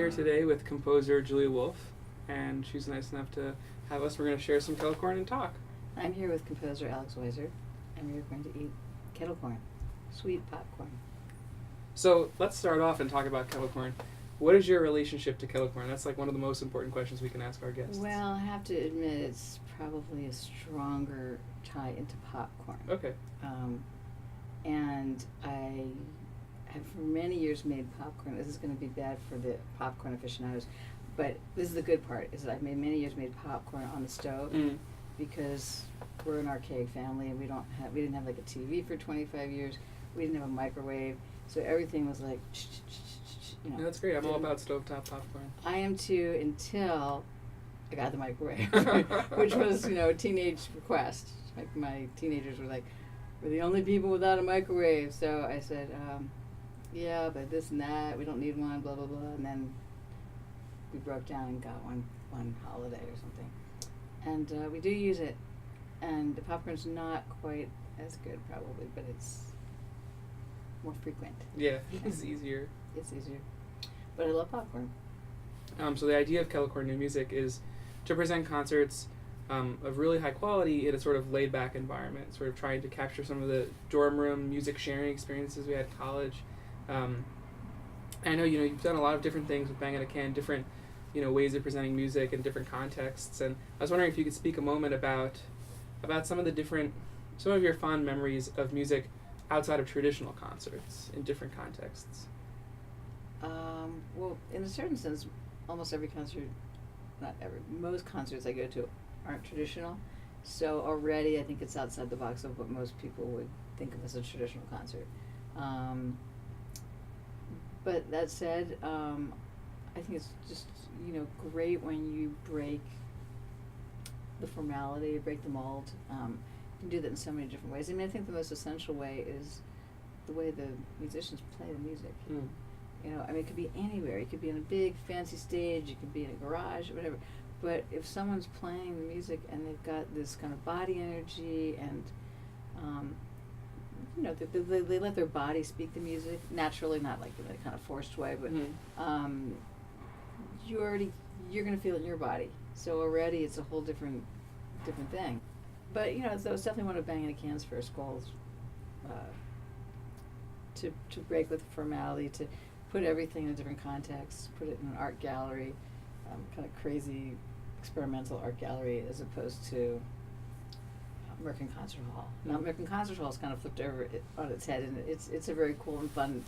here today with composer Julia Wolfe, and she's nice enough to have us. We're going to share some kettle corn and talk. I'm here with composer Alex Weiser, and we're going to eat kettle corn, sweet popcorn. So let's start off and talk about kettle corn. What is your relationship to kettle corn? That's like one of the most important questions we can ask our guests. Well, I have to admit it's probably a stronger tie into popcorn. Okay. And I have for many years made popcorn. This is going to be bad for the popcorn aficionados, but this is the good part, is that I've made many years made popcorn on the stove because we're an archaic family and we didn't have like a TV for 25 years. We didn't have a microwave, so everything was like, you know. That's great. I'm all about stovetop popcorn. I am too, until I got the microwave, which was, a teenage request. Like my teenagers were like, we're the only people without a microwave. So I said, yeah, but this and that, we don't need one, blah, blah, blah. And then we broke down and got one holiday or something. And we do use it. And the popcorn's not quite as good probably, but it's more frequent. Yeah, it's easier. It's easier. But I love popcorn. So the idea of kettle corn new music is to present concerts of really high quality in a sort of laid back environment, sort of trying to capture some of the dorm room music sharing experiences we had at college. And I know you've done a lot of different things with Bang on a Can, different ways of presenting music in different contexts. And I was wondering if you could speak a moment about some of your fond memories of music outside of traditional concerts in different contexts. Well, in a certain sense, almost every concert, most concerts I go to aren't traditional. So already I think it's outside the box of what most people would think of as a traditional concert. But that said, I think it's just, great when you break the formality, break the mold. You can do that in so many different ways. I mean, I think the most essential way is the way the musicians play the music. It could be anywhere. It could be in a big fancy stage. It could be in a garage, whatever. But if someone's playing the music and they've got this kind of body energy and, they let their body speak the music naturally, not like in a kind of forced way, but you're going to feel it in your body. So already it's a whole different thing. But so it's definitely one of Bang on a Can's first goals, to break with formality, to put everything in a different context, put it in an art gallery, kind of crazy experimental art gallery, as opposed to American Concert Hall. Now, American Concert Hall is kind of flipped over on its head, and it's a very cool and fun,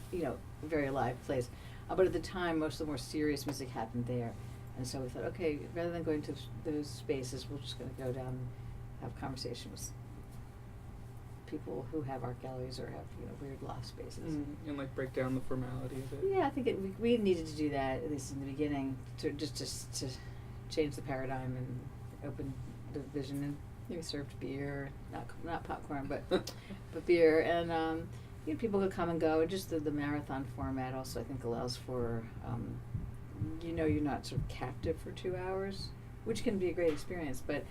very alive place. But at the time, most of the more serious music happened there, and so we thought, okay, rather than going to those spaces, we're just going to go down and have conversation with people who have art galleries or have weird loft spaces, and like break down the formality of it. Yeah, I think we needed to do that, at least in the beginning, to change the paradigm and open the vision. And we served beer, not popcorn, but beer, and people could come and go. And just the marathon format also, I think, allows for you're not sort of captive for 2 hours, which can be a great experience, but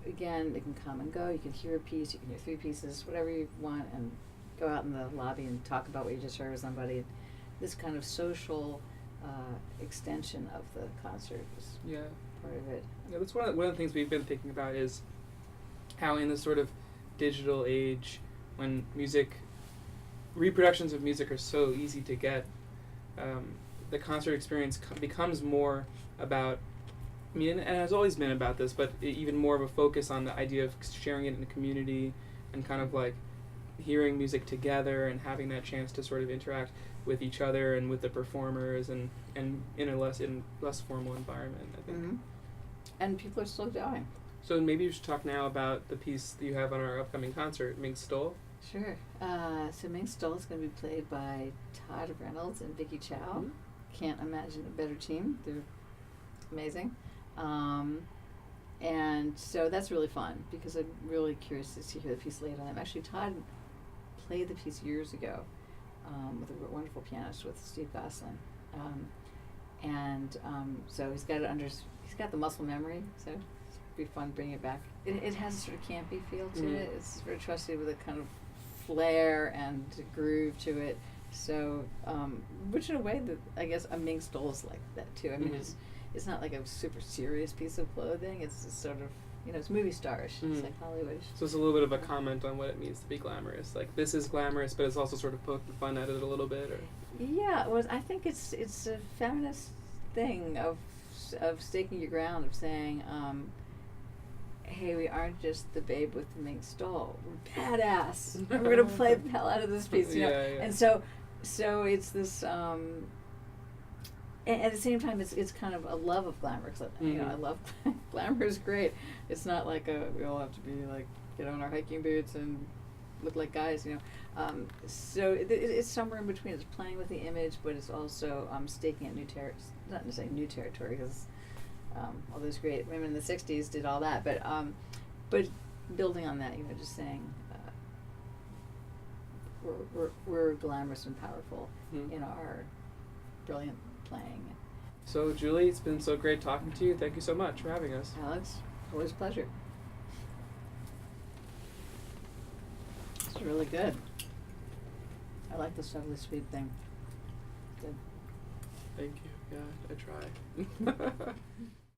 again, it can come and go. You can hear a piece, you can hear 3 pieces, whatever you want, and go out in the lobby and talk about what you just heard with somebody. This kind of social extension of the concert is part of it. Yeah, that's one of the things we've been thinking about, is how in this sort of digital age, when reproductions of music are so easy to get, the concert experience becomes more about, and it has always been about this, but even more of a focus on the idea of sharing it in a community and kind of like hearing music together and having that chance to sort of interact with each other and with the performers and in a less formal environment, I think. Mm-hmm. And people are still going. So maybe you should talk now about the piece that you have on our upcoming concert, Ming Stoll. Sure. So Ming Stoll is going to be played by Todd Reynolds and Vicky Chow. Mm-hmm. Can't imagine a better team. They're amazing. And so that's really fun because I'm really curious to hear the piece laid on them. Actually, Todd played the piece years ago with a wonderful pianist, with Steve Gosselin. So he's got the muscle memory, so it'd be fun bringing it back. It has a sort of campy feel to it. It's very trusty with a kind of flair and groove to it. So, which in a way that I guess a Ming Stole's like that too. I mean, Mhm. it's not like a super serious piece of clothing. It's just sort of, it's movie starish. Mhm. It's like Hollywood. So it's a little bit of a comment on what it means to be glamorous. Like, this is glamorous, but it's also sort of poking fun at it a little bit, or. Yeah, well, I think it's a feminist thing of staking your ground, of saying, hey, we aren't just the babe with the Ming Stole. We're badass. We're gonna play the hell out of this piece, you know. Yeah, yeah. And so it's this. And at the same time, it's kind of a love of glamour. 'Cause, I love glamour is great. It's not like we all have to be like get on our hiking boots and look like guys, So it's somewhere in between. It's playing with the image, but it's also staking out new territory. Not necessarily new territory, because all those great women in the '60s did all that. But building on that, just saying we're glamorous and powerful in our brilliant playing. So, Julie, it's been so great talking to you. Thank you so much for having us. Alex, always a pleasure. It's really good. I like the subtly sweet thing. Good. Thank you. Yeah, I try.